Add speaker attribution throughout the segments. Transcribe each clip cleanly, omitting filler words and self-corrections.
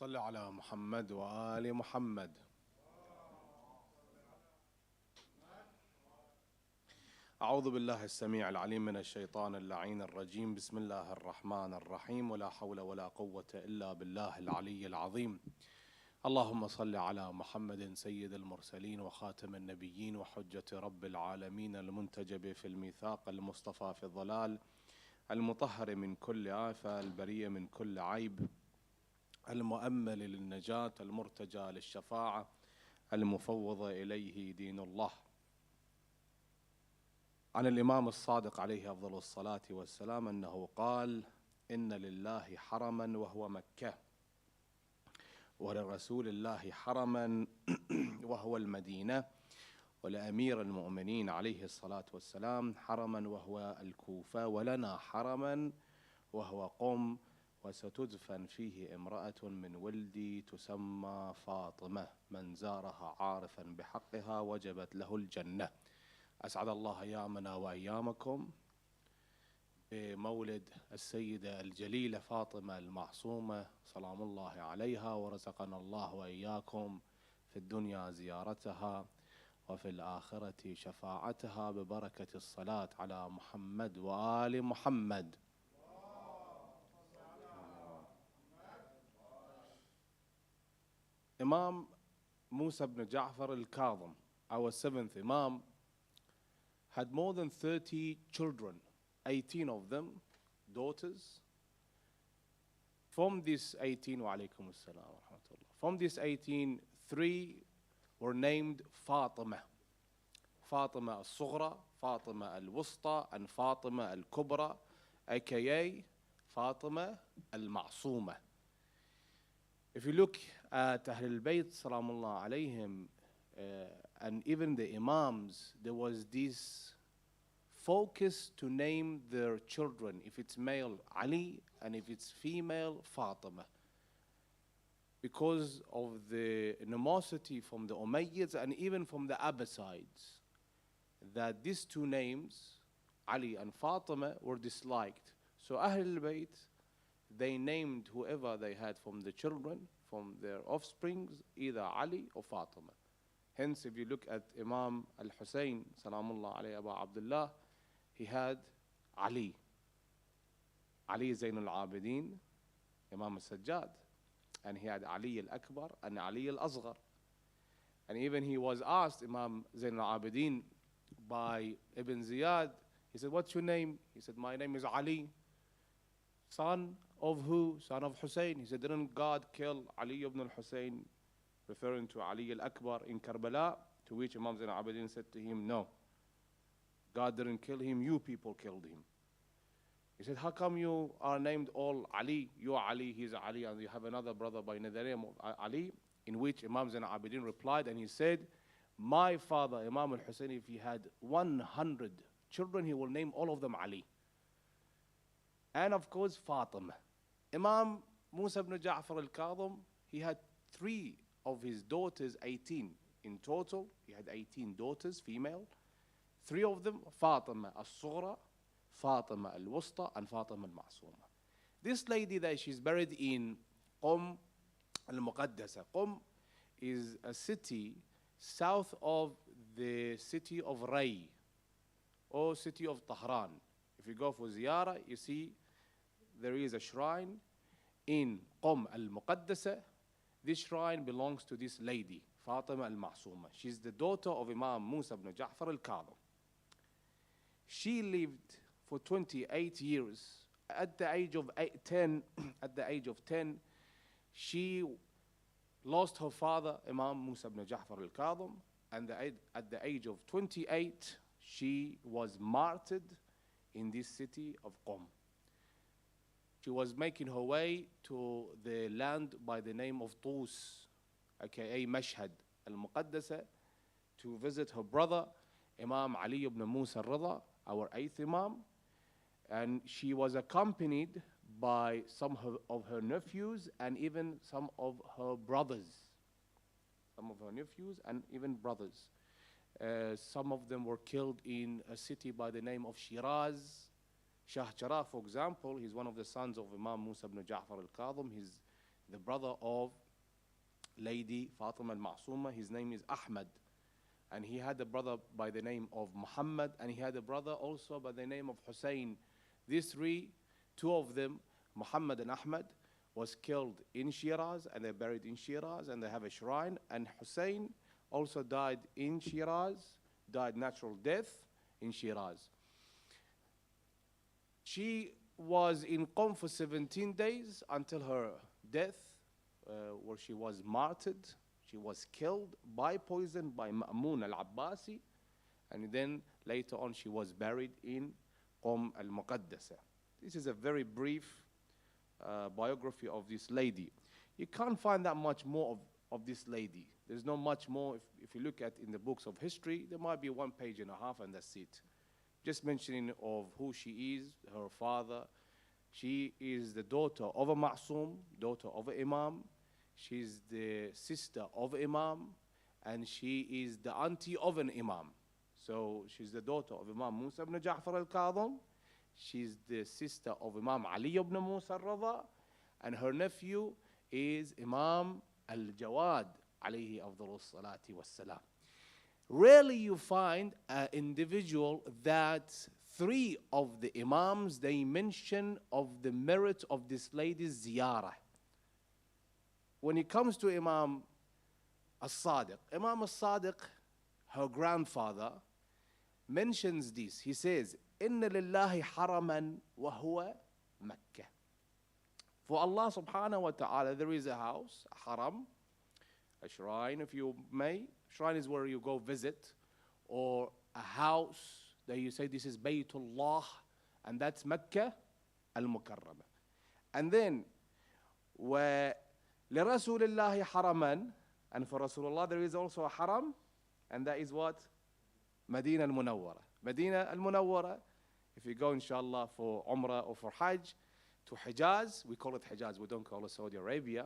Speaker 1: صل على محمد وآل محمد. أعوذ بالله السميع العليم من الشيطان اللعين الرجيم. بسم الله الرحمن الرحيم. ولا حول ولا قوة إلا بالله العلي العظيم. اللهم صل على محمد سيد المرسلين وخاتم النبيين وحجة رب العالمين المنتجب في الميثاق المصطفى في الضلال المطهر من كل آفة البرية من كل عيب المؤمل للنجاة المرتجى للشفاعة المفوض إليه دين الله. عن الإمام الصادق عليه أفضل الصلاة والسلام أنه قال: إن لله حرما وهو مكة، ولرسول الله حرما وهو المدينة، ولأمير المؤمنين عليه الصلاة والسلام حرما وهو الكوفة، ولنا حرما وهو قم، وستدفن فيه امرأة من ولدي تسمى فاطمة، من زارها عارفا بحقها وجبت له الجنة. أسعد الله أيامنا وأيامكم بمولد السيدة الجليلة فاطمة المعصومة سلام الله عليها، ورزقنا الله وإياكم في الدنيا زيارتها وفي الآخرة شفاعتها ببركة الصلاة على محمد وآل محمد. Imam Musa ibn Ja'far al-Kadhim, our seventh Imam, had more than 30 children, 18 of them daughters. From this 18, wa alaykum assalam wa rahmatullah. From this 18, 3 were named Fatima. Fatima al-Sughra, Fatima al-Wusta, and Fatima al-Kubra, aka Fatima al-Masooma. If you look at Ahlul Bayt salamullah alayhim, and even the Imams, there was this focus to name their children, if it's male Ali and if it's female Fatima, because of the animosity from the Umayyads and even from the Abbasides, that these two names, Ali and Fatima, were disliked. So Ahlul Bayt, they named whoever they had from the children, from their offsprings, either Ali or Fatima. Hence, if you look at Imam al-Hussein, salamullah alayhi Abu Abdullah, he had Ali. Ali Zain al-Abidin, Imam al-Sajjad. And he had Ali al-Akbar and Ali al-Asghar. And even he was asked, Imam Zain al-Abidin, by Ibn Ziyad, he said, what's your name? He said, my name is Ali. Son of who? Son of Hussein. He said, didn't God kill Ali ibn al-Hussein, referring to Ali al-Akbar in Karbala? To which Imam Zain al-Abidin said to him, no, God didn't kill him, you people killed him. He said, how come you are named all Ali? You are Ali, he's Ali, and you have another brother by the name of Ali? In which Imam Zain al-Abidin replied, and he said, my father, Imam al-Hussein, if he had 100 children, he will name all of them Ali. And of course, Fatima. Imam Musa ibn Ja'far al-Kadhim, he had 3 of his daughters, 18 in total. He had 18 daughters, female. 3 of them, Fatima al-Sughra, Fatima al-Wusta, and Fatima al-Masooma. This lady that she's buried in Qum al-Muqaddasa. Qum is a city south of the city of Ray, or city of Tehran. If you go for ziyarah, you see there is a shrine in Qum al-Muqaddasa. This shrine belongs to this lady, Fatima al-Masooma. She's the daughter of Imam Musa ibn Ja'far al-Kadhim. She lived for 28 years. At the age of 10, she lost her father, Imam Musa ibn Ja'far al-Kadhim, and at the age of 28, she was martyred in this city of Qum. She was making her way to the land by the name of Tus, aka Mashhad al-Muqaddasa, to visit her brother, Imam Ali ibn Musa al-Rida, our 8th Imam. And she was accompanied by some of her nephews and even some of her brothers. Some of her nephews and even brothers. Some of them were killed in a city by the name of Shiraz. Shah Jarrah, for example, he's one of the sons of Imam Musa ibn Ja'far al-Kadhim. His the brother of Lady Fatima al-Masooma. His name is Ahmad. And he had a brother by the name of Muhammad, and he had a brother also by the name of Hussein. These three, two of them, Muhammad and Ahmad, was killed in Shiraz, and they're buried in Shiraz, and they have a shrine. And Hussein also died in Shiraz, died natural death in Shiraz. She was in Qom for 17 days until her death, where she was martyred. She was killed by poison by Ma'mun al-Abbasi, and then later on she was buried in Qom al-Muqaddasa. This is a very brief biography of this lady. You can't find that much more of this lady. There's not much more. If you look at in the books of history, there might be 1.5 pages and that's it. Just mentioning of who she is, her father. She is the daughter of a Masoom, daughter of an Imam. She's the sister of Imam, and she is the auntie of an Imam. So she's the daughter of Imam Musa ibn Ja'far al-Kadhim. She's the sister of Imam Ali ibn Musa al-Radha, and her nephew is Imam al-Jawad alayhi afdalus salati wassalam. Rarely you find an individual that three of the Imams, they mention of the merit of this lady's ziyarah. When it comes to Imam al-Sadiq, Imam al-Sadiq, her grandfather, mentions this. He says, "Inna lillahi haraman wa huwa Makkah." For Allah subhanahu wa ta'ala, there is a house, a haram, a shrine, if you may. Shrine is where you go visit, or a house that you say this is Baytullah, and that's Makkah al-Mukarramah. And then, where لرسول الله حرما, and for Rasulullah there is also a haram, and that is what? Medina al-Munawwara. Medina al-Munawwara, if you go inshallah for Umrah or for Hajj to Hijaz, we call it Hijaz, we don't call it Saudi Arabia,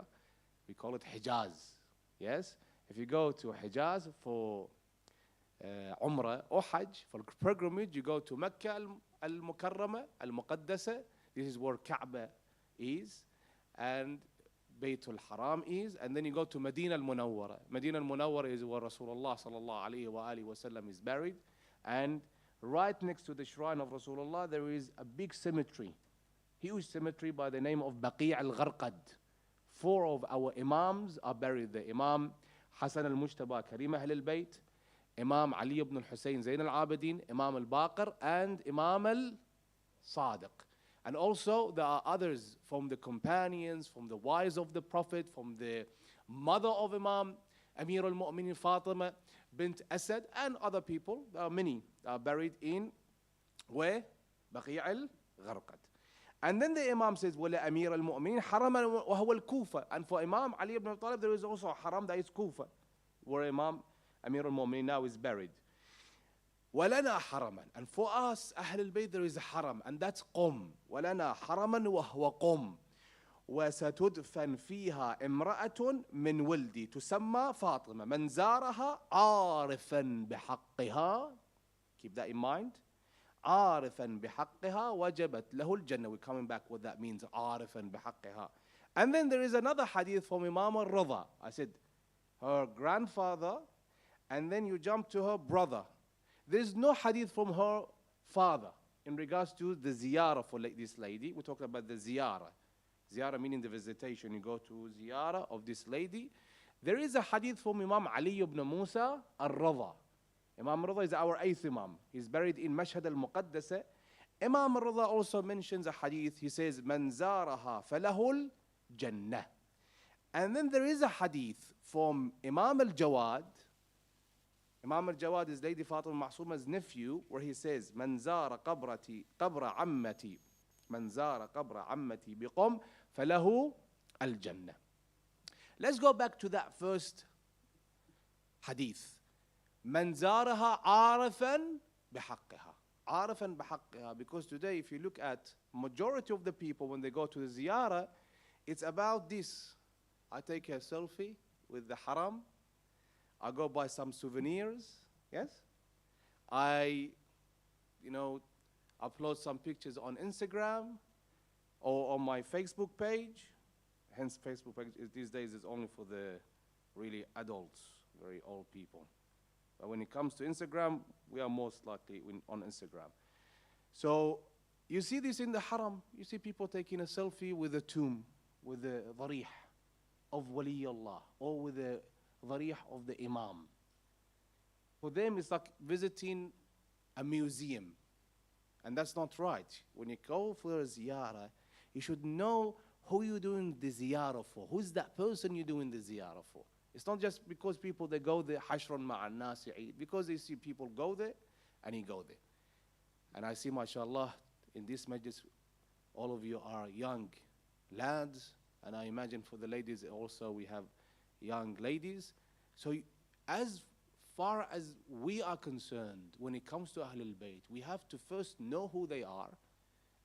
Speaker 1: we call it Hijaz. Yes? If you go to Hijaz for Umrah or Hajj, for pilgrimage, you go to Mecca al-Mukarramah, al-Muqaddasa. This is where Kaaba is, and Baytul Haram is, and then you go to Medina al-Munawwara. Medina al-Munawwara is where Rasulullah sallallahu alayhi wa alihi wasallam is buried, and right next to the shrine of Rasulullah there is a big cemetery, huge cemetery by the name of Baqi' al-Gharqad. Four of our Imams are buried there. Imam Hassan al-Mujtaba Karim Ahl al-Bayt, Imam Ali ibn al-Hussein Zain al-Abidin, Imam al-Baqir, and Imam al-Sadiq. And also there are others from the companions, from the wives of the Prophet, from the mother of Imam Amir al-Mu'minin Fatima bint Asad, and other people. There are many buried in where? Baqi' al-Gharqad. And then the Imam says, وَلَا أَمِيرَ الْمُؤْمِنِينَ حَرَمًا وَهُوَ الْكُوفَةِ. And for Imam Ali ibn Abi Talib, there is also a haram that is Kufa, where Imam Amir al-Mu'minin now is buried. وَلَنَا حَرَمًا. And for us, Ahl al-Bayt, there is a haram, and that's Qom. وَلَنَا حَرَمًا وَهُوَ قُم. وستدفن فيها امرأة من ولدي تسمى فاطمة من زارها عارفا بحقها. Keep that in mind. عارفا بحقها وجبت له الجنة. We're coming back what that means, عارفا بحقها. And then there is another hadith from Imam al-Radha. I said her grandfather, and then you jump to her brother. There is no hadith from her father in regards to the ziyarah for this lady. We're talking about the ziyarah. Ziyarah meaning the visitation. You go to ziyarah of this lady. There is a hadith from Imam Ali ibn Musa al-Radha. Imam al-Radha is our 8th Imam. He's buried in Mashhad al-Muqaddasa. Imam al-Radha also mentions a hadith. He says, "Man zaraha falahul jannah." And then there is a hadith from Imam al-Jawad. Imam al-Jawad is Lady Fatima Masooma's nephew, where he says, "Man zara qabra ammati, man zara qabra ammati biqom falahu al-jannah." Let's go back to that first hadith. من زارها عارفا بحقها. عارفا بحقها. Because today, if you look at majority of the people when they go to the ziyarah, it's about this. I take a selfie with the haram. I go buy some souvenirs. Yes. I, upload some pictures on Instagram or on my Facebook page. hence Facebook page these days is only for the really adults, very old people. But when it comes to Instagram, we are most likely on Instagram. So you see this in the haram. You see people taking a selfie with a tomb, with the dharih of Wali Allah, or with the dharih of the Imam. For them, it's like visiting a museum. And that's not right. When you go for a ziyarah, you should know who you're doing the ziyarah for. Who's that person you're doing the ziyarah for? It's not just because people, they go there, hashrun ma'an nas Eid, because they see people go there, and you go there. And I see, mashallah, in this majlis, all of you are young lads, and I imagine for the ladies also, we have young ladies. So as far as we are concerned, when it comes to Ahlul Bayt, we have to first know who they are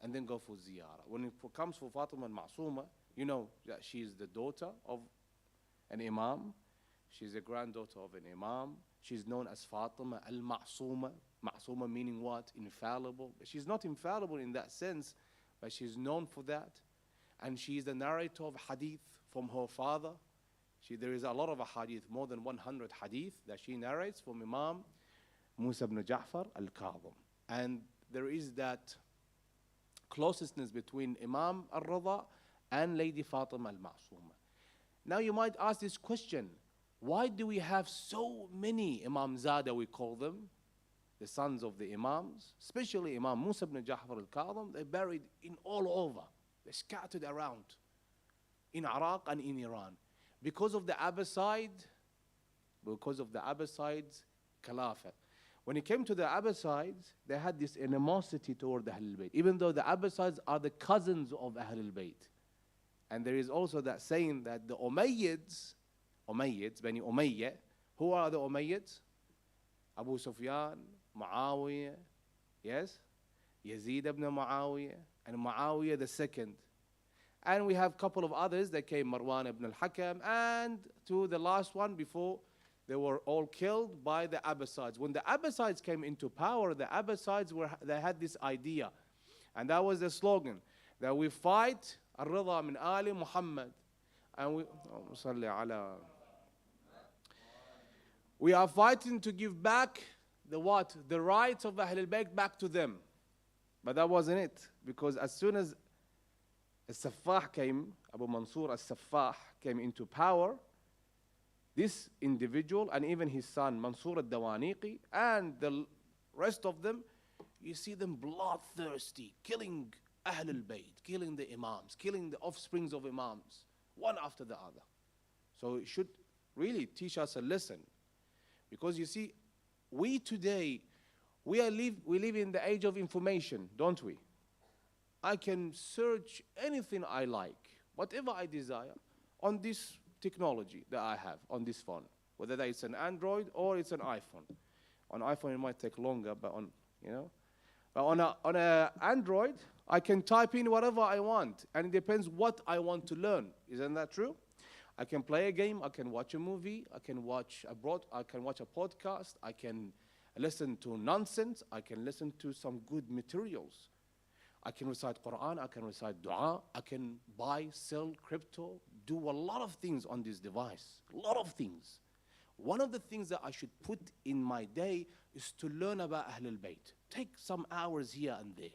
Speaker 1: and then go for ziyarah. When it comes for Fatima and Masooma, you know that she is the daughter of an Imam. She's a granddaughter of an Imam. She's known as Fatima al-Masooma. Masooma meaning what? Infallible. She's not infallible in that sense, but she's known for that. And she is the narrator of hadith from her father. There is a lot of hadith, more than 100 hadith that she narrates from Imam Musa ibn Ja'far al-Kadhim. And there is that closeness between Imam al-Rida and Lady Fatima al-Masooma. Now you might ask this question, why do we have so many Imam Zada, we call them, the sons of the Imams, especially Imam Musa ibn Ja'far al-Kadhim? They're buried in all over. They're scattered around in Iraq and in Iran. Because of the Abbasid Caliphate. When it came to the Abbasids, they had this animosity toward the Ahlul Bayt, even though the Abbasids are the cousins of Ahlul Bayt. And there is also that saying that the Umayyads, Bani Umayyah, who are the Umayyads? Abu Sufyan, Muawiyah, yes? Yazid ibn Muawiyah, and Muawiyah the second. And we have a couple of others that came, Marwan ibn al-Hakam, and to the last one before they were all killed by the Abbasids. When the Abbasids came into power, the Abbasids they had this idea, and that was the slogan, that we fight al-Rida min Ali Muhammad, and we are fighting to give back the what? The rights of Ahlul Bayt back to them. But that wasn't it, because as soon as As-Saffah came, Abu Mansur As-Saffah came into power, this individual and even his son Mansur al-Dawaniqi and the rest of them, you see them bloodthirsty, killing Ahlul Bayt, killing the Imams, killing the offsprings of Imams, one after the other. So it should really teach us a lesson. Because you see, we today, we live in the age of information, don't we? I can search anything I like, whatever I desire, on this technology that I have, on this phone, whether that it's an Android or it's an iPhone. On iPhone, it might take longer, but on a Android, I can type in whatever I want, and it depends what I want to learn. Isn't that true? I can play a game, I can watch a movie, I can watch a podcast, I can listen to nonsense, I can listen to some good materials. I can recite Quran, I can recite dua, I can buy, sell, crypto, do a lot of things on this device, a lot of things. One of the things that I should put in my day is to learn about Ahlul Bayt. Take some hours here and there,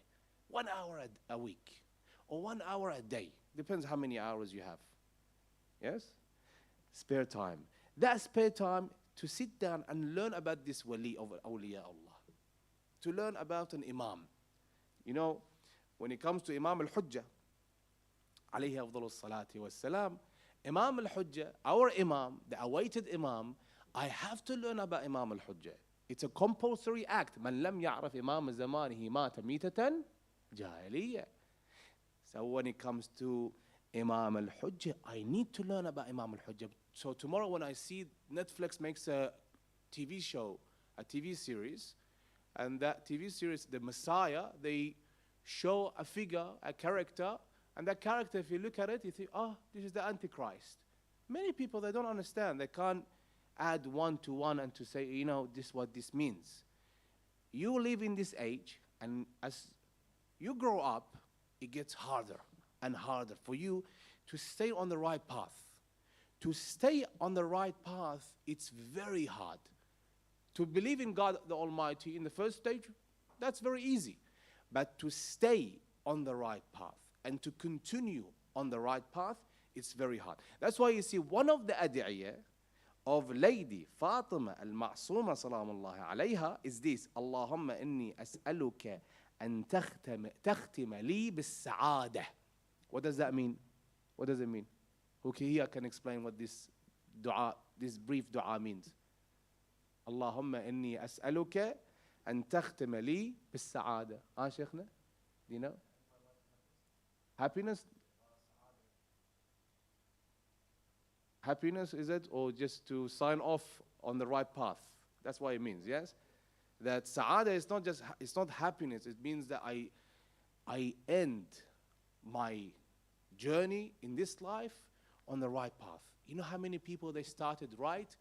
Speaker 1: 1 hour a week, or 1 hour a day, depends how many hours you have. Yes? Spare time. That spare time to sit down and learn about this wali of awliya Allah, to learn about an imam. You know, when it comes to Imam al-Hujjah, alayhi afdalu salati wassalam, Imam al-Hujjah, our Imam, the awaited Imam, I have to learn about Imam al-Hujjah. It's a compulsory act. Man lam ya'raf Imam zamanihi mata mitatan jahiliyyah. So when it comes to Imam al-Hujjah, I need to learn about Imam al-Hujjah. So tomorrow when I see Netflix makes a TV show, a TV series, and that TV series, The Messiah, they show a figure, a character, and that character, if you look at it, you think, oh, this is the Antichrist. Many people, they don't understand. They can't add one to one and to say, this is what this means. You live in this age, and as you grow up, it gets harder and harder for you to stay on the right path. To stay on the right path, it's very hard. To believe in God the Almighty in the first stage, that's very easy. But to stay on the right path and to continue on the right path, it's very hard. That's why you see one of the ad'iyah of Lady Fatima al-Masooma salamullahi alayha is this: Allahumma inni as'aluka an takhtima li bis-sa'adah. What does that mean? What does it mean? Who here can explain what this dua, this brief dua means? Allahumma inni as'aluka an takhtima li bis-sa'adah. Shaykhna? Do you know? Happiness? Happiness, is it? Or just to sign off on the right path? That's what it means, yes? That sa'ada is not just, it's not happiness. It means that I end my journey in this life on the right path. You know how many people they started right,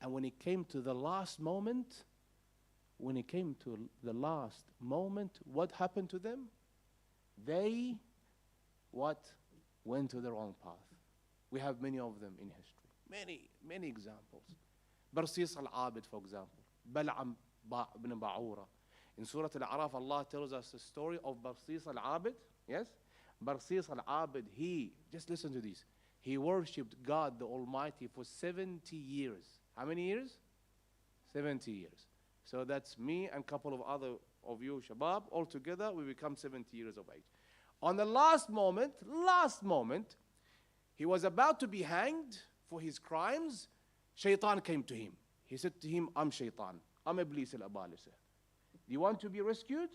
Speaker 1: and when it came to the last moment, what happened to them? They, went to the wrong path. We have many of them in history. Many examples. Barsis al-Abid, for example. Bal'am ibn Ba'ura. In Surah Al-A'raf, Allah tells us the story of Barsis al-Abid. Yes? Barsis al-Abid, just listen to this. He worshipped God the Almighty for 70 years. How many years? 70 years. So that's me and a couple of other of you, Shabab. All together, we become 70 years of age. On the last moment, he was about to be hanged for his crimes. Shaitan came to him. He said to him, I'm Shaitan. I'm Iblis al-Abalisa. Do you want to be rescued?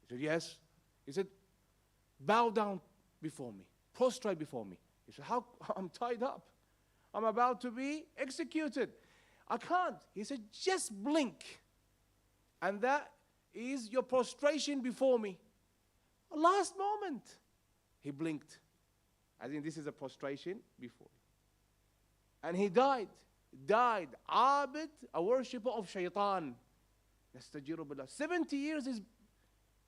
Speaker 1: He said, yes. He said, bow down before me. Prostrate before me. He said, how? I'm tied up. I'm about to be executed. I can't. He said, just blink. And that is your prostration before me. Last moment, he blinked. I think this is a prostration before. And he died. Abid, a worshipper of Shaitan. 70 years is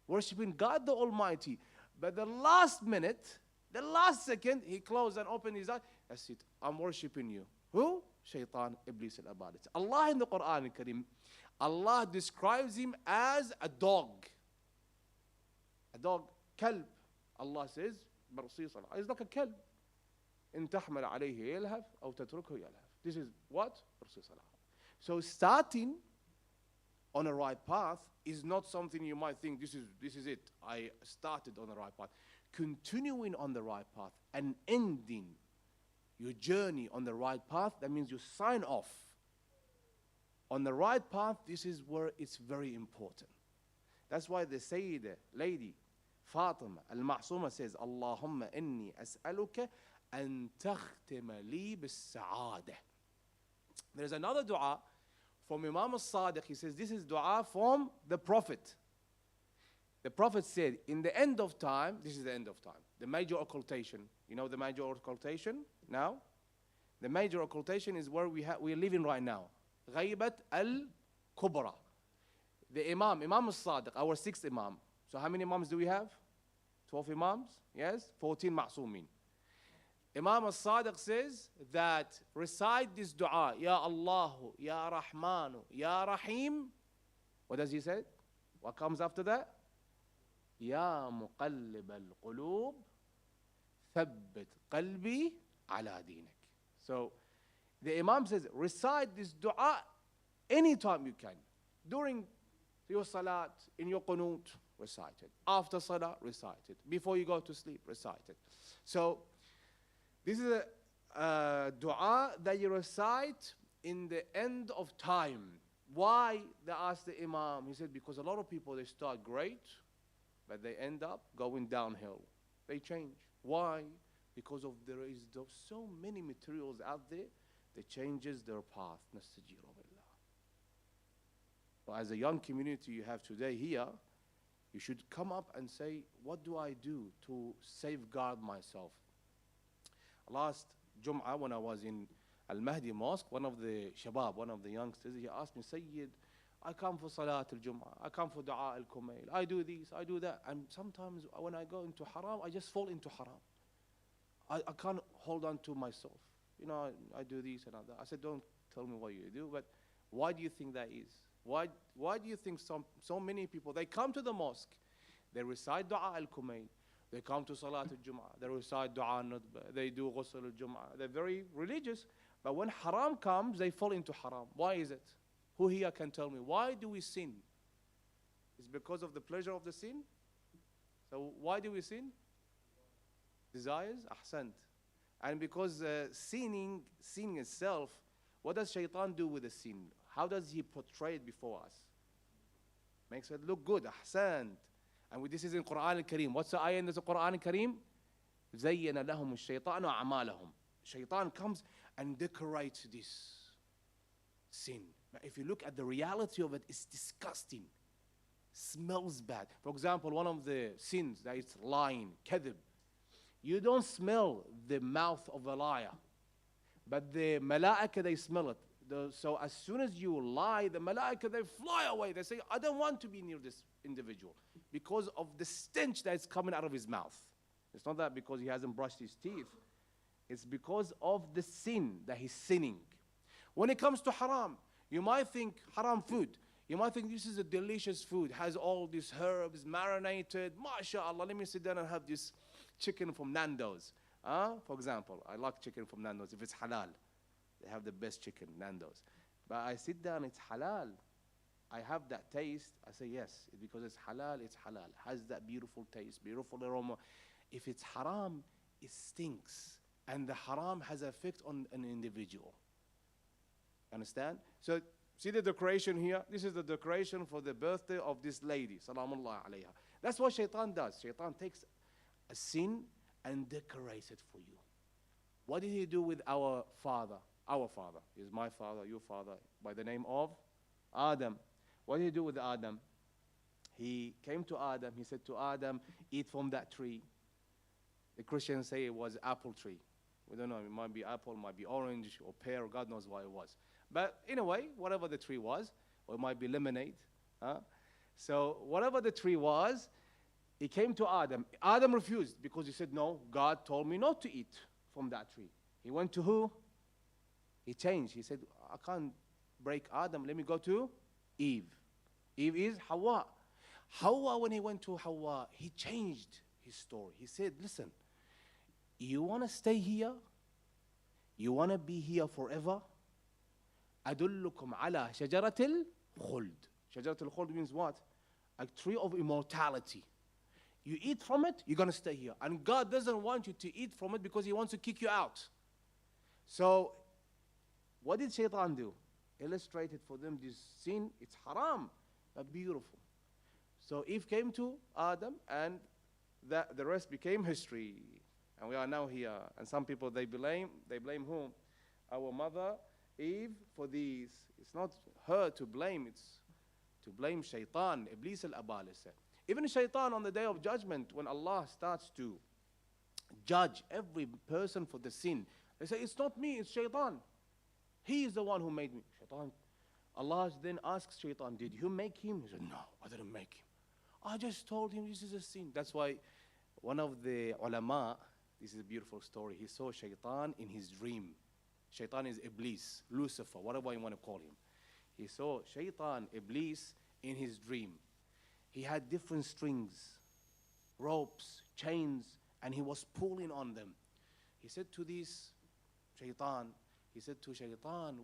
Speaker 1: worshipping God the Almighty. But the last minute, the last second, he closed and opened his eyes. That's it. I'm worshipping you. Who? Shaitan, Iblis al-Abalis. Allah in the Quran al-Karim, Allah describes him as a dog. A dog, kalb. Allah says, it's like a kalb. إن تحمل عليه يلهث أو تتركه يلهث. This is what? So starting on a right path is not something you might think, this is it. I started on the right path. Continuing on the right path and ending your journey on the right path, that means you sign off on the right path. This is where it's very important. That's why the Sayyida, Lady Fatima al-Masooma says, Allahumma inni as'aluka an takhtima li bis-sa'adah. There's another dua from Imam al-Sadiq. He says, this is dua from the Prophet. The Prophet said, in the end of time, this is the end of time, the major occultation. You know the major occultation now? The major occultation is where we're living right now. Ghaybat al-Kubra. The Imam al-Sadiq, our sixth Imam. So how many Imams do we have? 12 Imams? Yes? 14 Ma'soomin. Imam al-Sadiq says that recite this dua, Ya Allahu, Ya Rahmanu, Ya Rahim. What does he say? What comes after that? Ya Muqallib al-Qulub, Thabbit Qalbi ala Dinak. So the Imam says, recite this dua anytime you can. During your salat, in your qunut, recite it. After salah, recite it. Before you go to sleep, recite it. So this is a dua that you recite in the end of time. Why? They asked the Imam. He said, because a lot of people, they start great, but they end up going downhill. They change. Why? Because of there is so many materials out there that changes their path. But as a young community you have today here, you should come up and say, what do I do to safeguard myself? Last Jum'ah, when I was in Al-Mahdi Mosque, one of the Shabab, one of the youngsters, he asked me, Sayyid, I come for Salat al-Jum'ah, I come for Dua al-Kumail, I do this, I do that. And sometimes when I go into haram, I just fall into haram. I can't hold on to myself. I do this and that. I said, don't tell me what you do, but why do you think that is? Why do you think so many people, they come to the mosque, they recite Dua al-Kumayn, they come to Salat al-Jum'ah, they recite Dua al-Nudba, they do Ghusl al-Jum'ah, they're very religious, but when haram comes, they fall into haram. Why is it? Who here can tell me? Why do we sin? It's because of the pleasure of the sin? So why do we sin? Desires? Ahsant. And because sin itself, what does shaitan do with the sin? How does he portray it before us? Makes it look good. Ahsant. And this is in Quran al-Kareem. What's the ayah in the Quran al-Kareem? زَيَّنَ لَهُمُ الشَّيْطَانُ أَعْمَالَهُم. Shaitan comes and decorates this sin. But if you look at the reality of it, it's disgusting. Smells bad. For example, one of the sins that is lying, kadhib. You don't smell the mouth of a liar, but the malaika, they smell it. So as soon as you lie, the malaika, they fly away. They say, I don't want to be near this individual because of the stench that's coming out of his mouth. It's not that because he hasn't brushed his teeth. It's because of the sin that he's sinning. When it comes to haram, you might think haram food. You might think this is a delicious food, has all these herbs, marinated. MashaAllah, let me sit down and have this chicken from Nando's. For example, I like chicken from Nando's if it's halal. They have the best chicken, Nando's. But I sit down, it's halal. I have that taste. I say, yes, because it's halal, it's halal. It has that beautiful taste, beautiful aroma. If it's haram, it stinks. And the haram has an effect on an individual. Understand? So, see the decoration here? This is the decoration for the birthday of this lady, salamullah alayha. That's what shaitan does. Shaitan takes a sin and decorates it for you. What did he do with our father? Our father is my father, your father, by the name of Adam. What did he do with Adam? He came to Adam, he said to Adam, eat from that tree. The Christians say it was apple tree. We don't know, it might be apple, might be orange or pear, God knows what it was. But in a way, whatever the tree was, or it might be lemonade. So whatever the tree was, he came to Adam. Adam refused because he said, no, God told me not to eat from that tree. He went to who? He changed. He said, I can't break Adam. Let me go to Eve. Eve is Hawa. Hawa, when he went to Hawa, he changed his story. He said, listen, you want to stay here? You want to be here forever? أدلكم على شجرة الخلد. شجرة الخلد means what? A tree of immortality. You eat from it, you're going to stay here. And God doesn't want you to eat from it because he wants to kick you out. So, what did Shaitan do? Illustrated for them this sin, it's haram, but beautiful. So Eve came to Adam and the rest became history. And we are now here. And some people, they blame whom? Our mother, Eve, for these. It's not her to blame, it's to blame Shaitan, Iblis al-Abalisa. Even Shaitan on the day of judgment, when Allah starts to judge every person for the sin, they say, it's not me, it's Shaitan. He is the one who made me. Shaitan. Allah then asks Shaitan, did you make him? He said, no, I didn't make him. I just told him this is a sin. That's why one of the ulama, this is a beautiful story, he saw Shaitan in his dream. Shaitan is Iblis, Lucifer, whatever you want to call him. He saw Shaitan, Iblis, in his dream. He had different strings, ropes, chains, and he was pulling on them. He said to this Shaitan,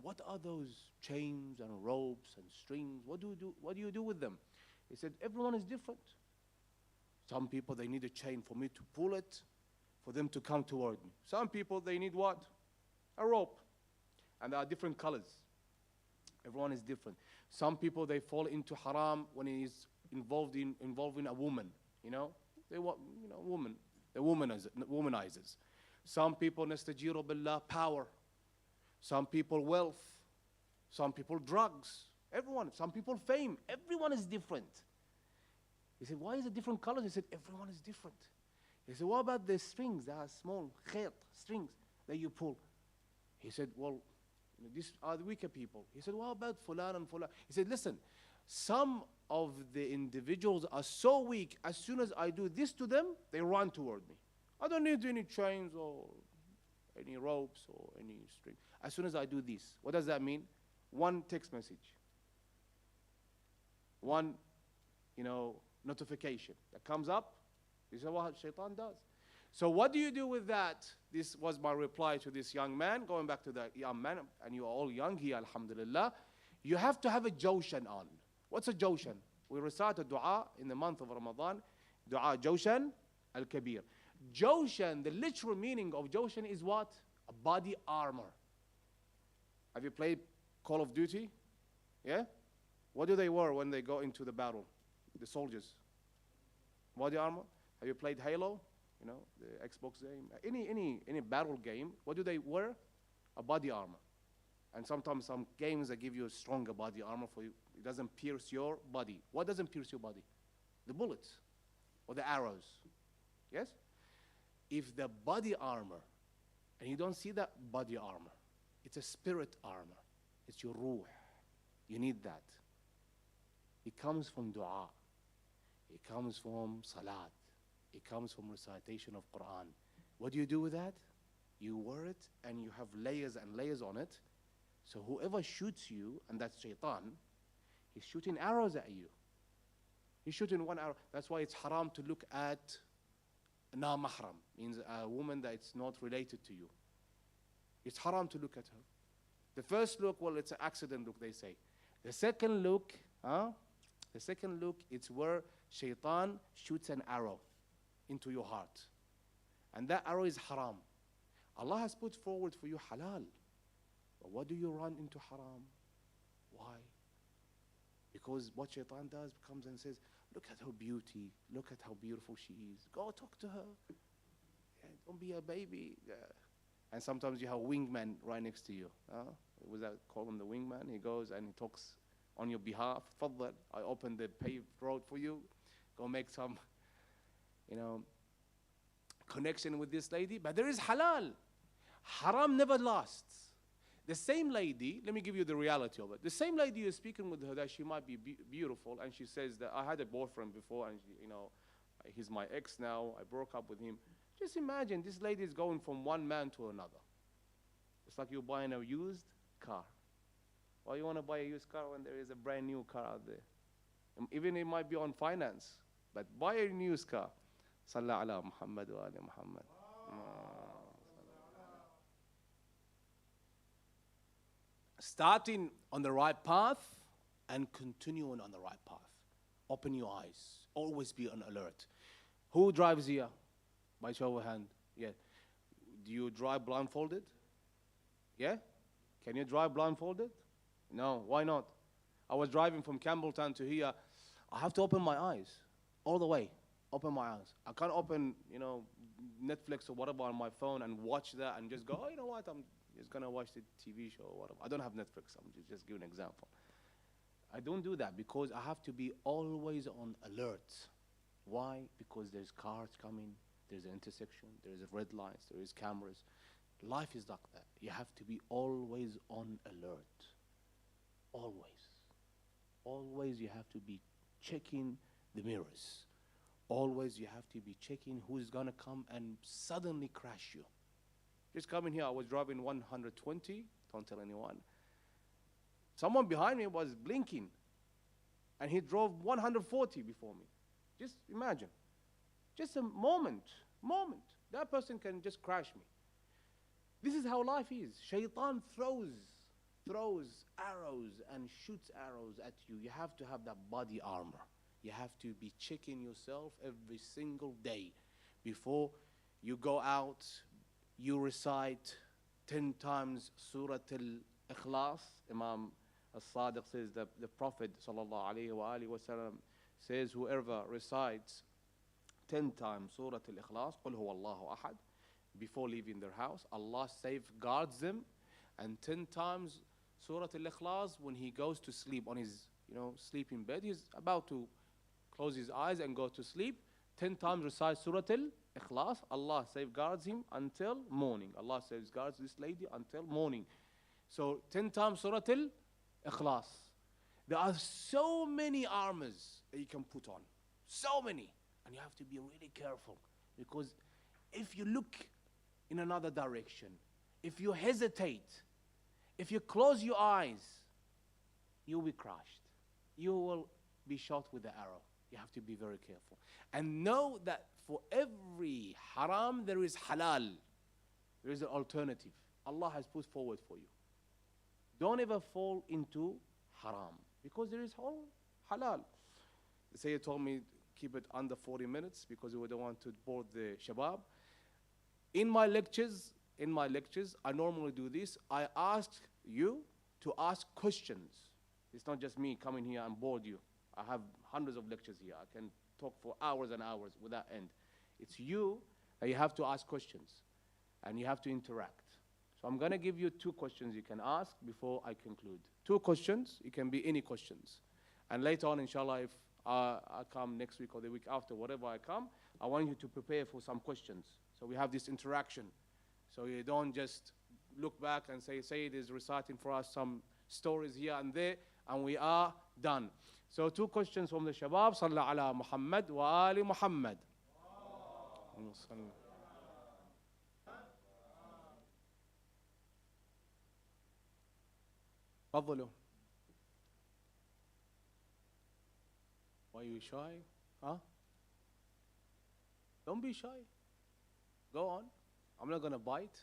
Speaker 1: what are those chains and ropes and strings? What do you do with them? He said, everyone is different. Some people, they need a chain for me to pull it, for them to come toward me. Some people, they need what? A rope. And there are different colors. Everyone is different. Some people, they fall into haram when it is involving a woman. They want, woman. The womanizers. Some people, nastajiru billah, power. Some people, wealth. Some people, drugs. Everyone. Some people, fame. Everyone is different. He said, why is it different colors? He said, everyone is different. He said, what about the strings? There are small khayt, strings that you pull. He said, well, these are the weaker people. He said, what about fulan and fulan? He said, listen, some of the individuals are so weak, as soon as I do this to them, they run toward me. I don't need any chains or any ropes or any string. As soon as I do this, what does that mean? One text message, one, notification that comes up. This is what shaitan does. So what do you do with that? This was my reply to this young man, going back to the young man, and you are all young here, alhamdulillah. You have to have a jawshan on. What's a jawshan? We recite a dua in the month of Ramadan, dua jawshan al-kabir. Jawshan, the literal meaning of jawshan is what? A body armor. Have you played Call of Duty? Yeah? What do they wear when they go into the battle? The soldiers. Body armor. Have you played Halo? The Xbox game. Any battle game, what do they wear? A body armor. And sometimes some games that give you a stronger body armor for you. It doesn't pierce your body. What doesn't pierce your body? The bullets or the arrows. Yes? If the body armor, and you don't see that body armor, it's a spirit armor. It's your ruh. You need that. It comes from dua. It comes from salat. It comes from recitation of Quran. What do you do with that? You wear it and you have layers and layers on it. So whoever shoots you, and that's shaitan, he's shooting arrows at you. He's shooting one arrow. That's why it's haram to look at na mahram, means a woman that it's not related to you. It's haram to look at her. The first look, well, it's an accident look, they say. The second look, it's where shaitan shoots an arrow into your heart. And that arrow is haram. Allah has put forward for you halal. But what do you run into haram? Why? Because what shaitan does comes and says, look at her beauty. Look at how beautiful she is. Go talk to her. Yeah, don't be a baby. Yeah. And sometimes you have a wingman right next to you. Was that call him the wingman? He goes and he talks on your behalf. Faddal, I open the paved road for you. Go make some, connection with this lady. But there is halal. Haram never lasts. The same lady, let me give you the reality of it. The same lady you're speaking with her that she might be beautiful, and she says that I had a boyfriend before, and he's my ex now. I broke up with him. Just imagine this lady is going from one man to another. It's like you're buying a used car. Why you want to buy a used car when there is a brand new car out there? Even it might be on finance, but buy a used car. Sallallahu ala Muhammad wa ali Muhammad. Starting on the right path and continuing on the right path. Open your eyes. Always be on alert. Who drives here? By show of hand. Yeah. Do you drive blindfolded? Yeah? Can you drive blindfolded? No. Why not? I was driving from Campbelltown to here. I have to open my eyes all the way. Open my eyes. I can't open, Netflix or whatever on my phone and watch that and just go, oh, you know what? I'm just going to watch the TV show or whatever. I don't have Netflix. I'm just giving an example. I don't do that because I have to be always on alert. Why? Because there's cars coming. There's an intersection. There's red lights. There is cameras. Life is like that. You have to be always on alert. Always. Always you have to be checking the mirrors. Always you have to be checking who's going to come and suddenly crash you. Just coming here, I was driving 120. Don't tell anyone. Someone behind me was blinking. And he drove 140 before me. Just imagine. Just a moment. That person can just crash me. This is how life is. Shaitan throws arrows and shoots arrows at you. You have to have that body armor. You have to be checking yourself every single day. Before you go out, you recite 10 times Surah Al-Ikhlas. Imam As-Sadiq says that the Prophet ﷺ says whoever recites 10 times Surah Al-Ikhlas, قُلْ هُوَ اللَّهُ أَحَدٌ, before leaving their house, Allah safeguards them. And 10 times Surah Al-Ikhlas when he goes to sleep on his sleeping bed. He's about to close his eyes and go to sleep. 10 times recite Surah Al-Ikhlas. Allah safeguards him until morning. Allah safeguards this lady until morning. So 10 times Surah Al-Ikhlas. There are so many armors that you can put on. So many. And you have to be really careful because if you look in another direction, if you hesitate, if you close your eyes, you'll be crushed. You will be shot with the arrow. You have to be very careful. And know that for every haram, there is halal. There is an alternative. Allah has put forward for you. Don't ever fall into haram, because there is whole halal. The Sayyid told me, keep it under 40 minutes because we don't want to bore the shabab. In my lectures, I normally do this. I ask you to ask questions. It's not just me coming here and bored you. I have hundreds of lectures here. I can talk for hours and hours without end. It's you that you have to ask questions and you have to interact. So I'm going to give you 2 questions you can ask before I conclude. 2 questions, it can be any questions. And later on, inshallah, if I come next week or the week after, whatever I come, I want you to prepare for some questions. So we have this interaction. So you don't just look back and say Sayyid is reciting for us some stories here and there, and we are done. So 2 questions from the Shabab. Sallallahu ala Muhammad wa ali Muhammad. تفضلوا. Why are you shy? Huh? Don't be shy. Go on. I'm not going to bite.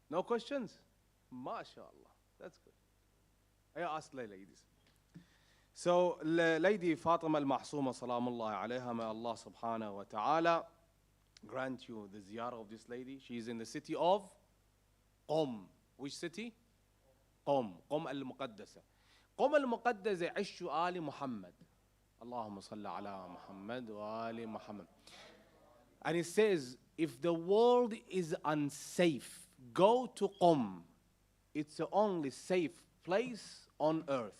Speaker 1: No questions? MashaAllah. That's good. I ask ladies. So, Lady Fatima al-Masooma, salamullah alayha, may Allah subhanahu wa ta'ala grant you the ziyarah of this lady. She is in the city of Qom. Which city? Qom. Qom al-Muqaddasa. Qom al-Muqaddasa ishu ali Muhammad. Allahumma salli ala Muhammad wa ali Muhammad. And it says, if the world is unsafe, go to Qom. It's the only safe place on earth.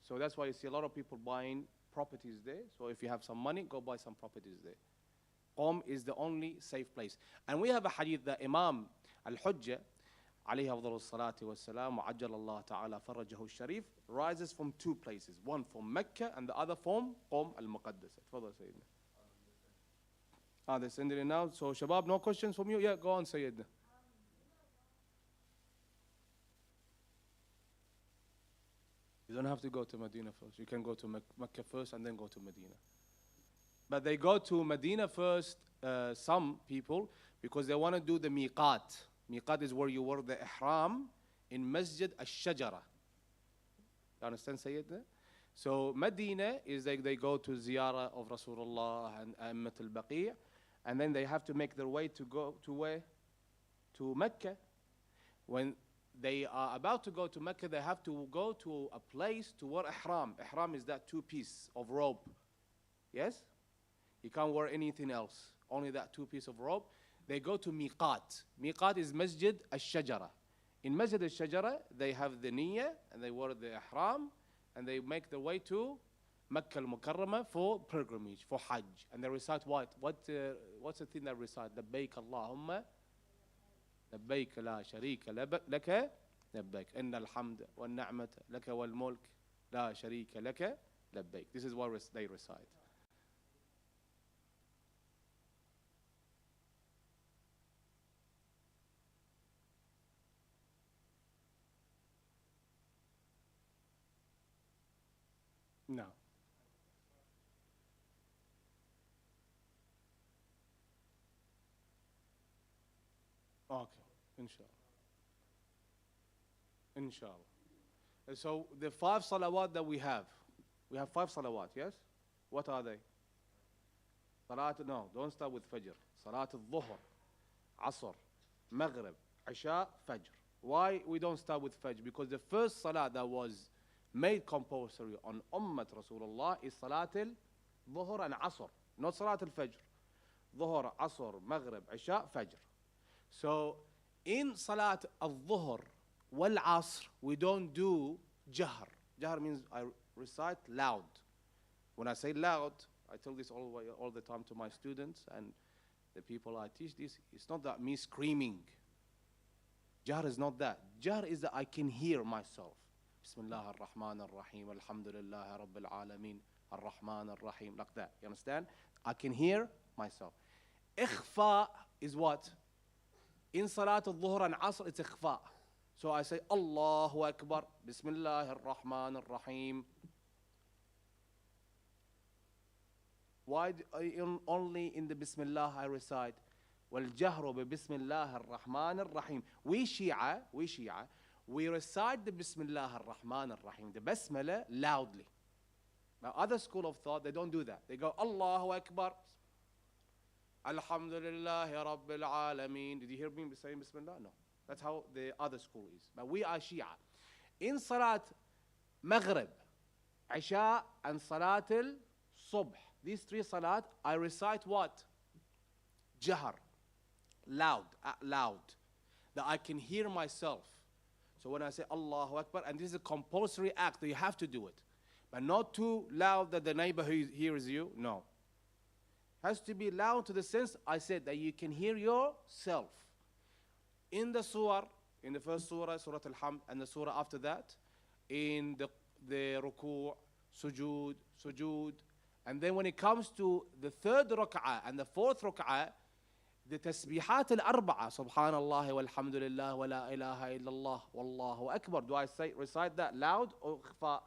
Speaker 1: So that's why you see a lot of people buying properties there. So if you have some money, go buy some properties there. Qom is the only safe place. And we have a hadith that Imam al-Hujjah, alayhi afdalu salatu wassalam, wa ajjal Allah ta'ala farajahu sharif, rises from 2 places. One from Mecca and the other from Qom al-Muqaddasa. Tfadal, Sayyidina. They're sending it now. So Shabab, no questions from you? Yeah, go on, Sayyidina. You don't have to go to Medina first. You can go to Mecca first and then go to Medina. But they go to Medina first, some people, because they want to do the miqat. Miqat is where you wear the ihram in Masjid al-Shajara. You understand, Sayyidina? So Medina is like they go to ziyarah of Rasulullah and Ammat al-Baqi', and then they have to make their way to go to where? To Mecca. When they are about to go to Mecca, they have to go to a place to wear ihram. Ihram is that 2-piece of rope. Yes? You can't wear anything else, only that 2-piece of rope. They go to miqat. Miqat is Masjid al-Shajara. In Masjid al-Shajara, they have the niyyah, and they wear the ihram, and they make their way to Makkah al-Mukarramah for pilgrimage, for Hajj. And they recite what? What's the thing they recite? Labbaik Allahumma. لبيك لا شريك لك لبيك إن الحمد والنعمة لك والملك لا شريك لك لبيك. This is what they recite. No. Okay. Inshallah. Inshallah. So the 5 salawat that we have 5 salawat, yes? What are they? No, don't start with Fajr. Salat al-Dhuhr, Asr, Maghrib, Isha, Fajr. Why we don't start with Fajr? Because the first salat that was made compulsory on Ummat Rasulullah is Salat al-Dhuhr and Asr, not Salat al-Fajr. Dhuhr, Asr, Maghrib, Isha, Fajr. So in Salat al-Dhuhr wal-Asr, we don't do Jahr. Jahr means I recite loud. When I say loud, I tell this all the time to my students and the people I teach this. It's not that me screaming. Jahr is not that. Jahr is that I can hear myself. Bismillah ar-Rahman ar-Rahim. Alhamdulillah Rabbil Alameen. Ar-Rahman Ar-Rahim, like that. You understand? I can hear myself. Ikhfa is what? In Salat al-Dhuhr and Asr, it's ikhfa. So I say, Allahu Akbar, Bismillah ar-Rahman ar-Rahim. Why only in the Bismillah I recite? وَالْجَهْرُ بِبِسْمِ اللَّهِ الرَّحْمَنِ الرَّحِيمِ. We Shia, we recite the Bismillah ar-Rahman ar-Rahim, the Basmala, loudly. Now other school of thought, they don't do that. They go, Allahu Akbar, Alhamdulillahi Rabbil Alameen. Did you hear me saying Bismillah? No. That's how the other school is. But we are Shia. In Salat Maghrib, Isha, and Salat al-Subh, these three Salat, I recite what? Jahar. Loud, that I can hear myself. So when I say Allahu Akbar, and this is a compulsory act, that you have to do it, but not too loud that the neighbor hears you. No, it has to be loud to the sense I said that you can hear yourself. In the surah, in the first surah, Surah Al-Hamd, and the surah after that, in the ruku', sujood, and then when it comes to the third rak'ah and the fourth rak'ah, the tasbihat al-arba'a, subhanallah walhamdulillah wa la ilaha illallah wallahu akbar. Do I recite that loud or ikhfa?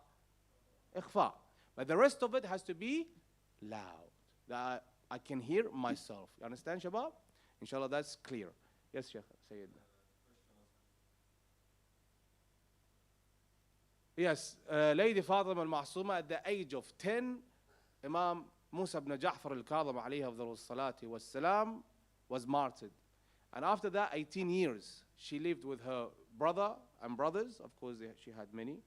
Speaker 1: Ikhfa. But the rest of it has to be loud, that I can hear myself. You understand, Shabab? Inshallah, that's clear. Yes, Shaykh Sayyid. Yes, Lady Fatima al-Masooma, at the age of 10, Imam Musa ibn Ja'far al-Kadhim alayhi afdhalu salati was salam, was martyred. And after that, 18 years, she lived with her brother and brothers. Of course, she had many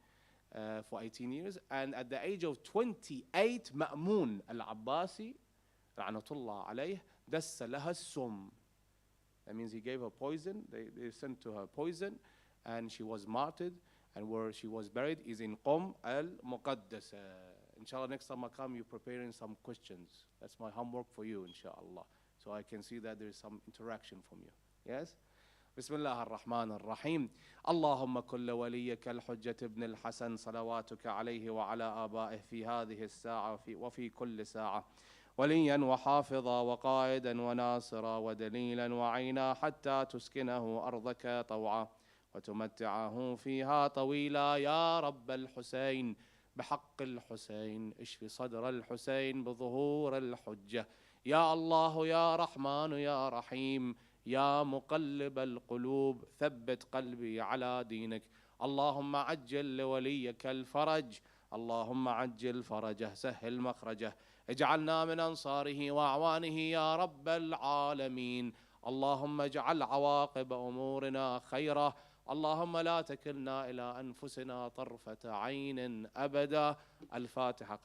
Speaker 1: for 18 years. And at the age of 28, Ma'mun al-Abbasi, Ra'natullah alayh, dassa laha sum. That means he gave her poison. They sent to her poison, and she was martyred. And where she was buried is in Qom al-Muqaddasa. Inshallah, next time I come, you're preparing some questions. That's my homework for you, inshallah. So I can see that there is some interaction from you. Yes? بسم الله الرحمن الرحيم. اللهم كل وليك الحجة ابن الحسن صلواتك عليه وعلى آبائه في هذه الساعة وفي كل ساعة وليا وحافظا وقائدا وناصرا ودليلا وعينا حتى تسكنه أرضك طوعا وتمتعه فيها طويلا يا رب الحسين بحق الحسين اشف صدر الحسين بظهور الحجة يا الله يا رحمن يا رحيم يا مقلب القلوب ثبت قلبي على دينك اللهم عجل لوليك الفرج اللهم عجل فرجه سهل مخرجه اجعلنا من أنصاره وأعوانه يا رب العالمين اللهم اجعل عواقب أمورنا خيرا اللهم لا تكلنا إلى أنفسنا طرفة عين أبدا. الفاتحة.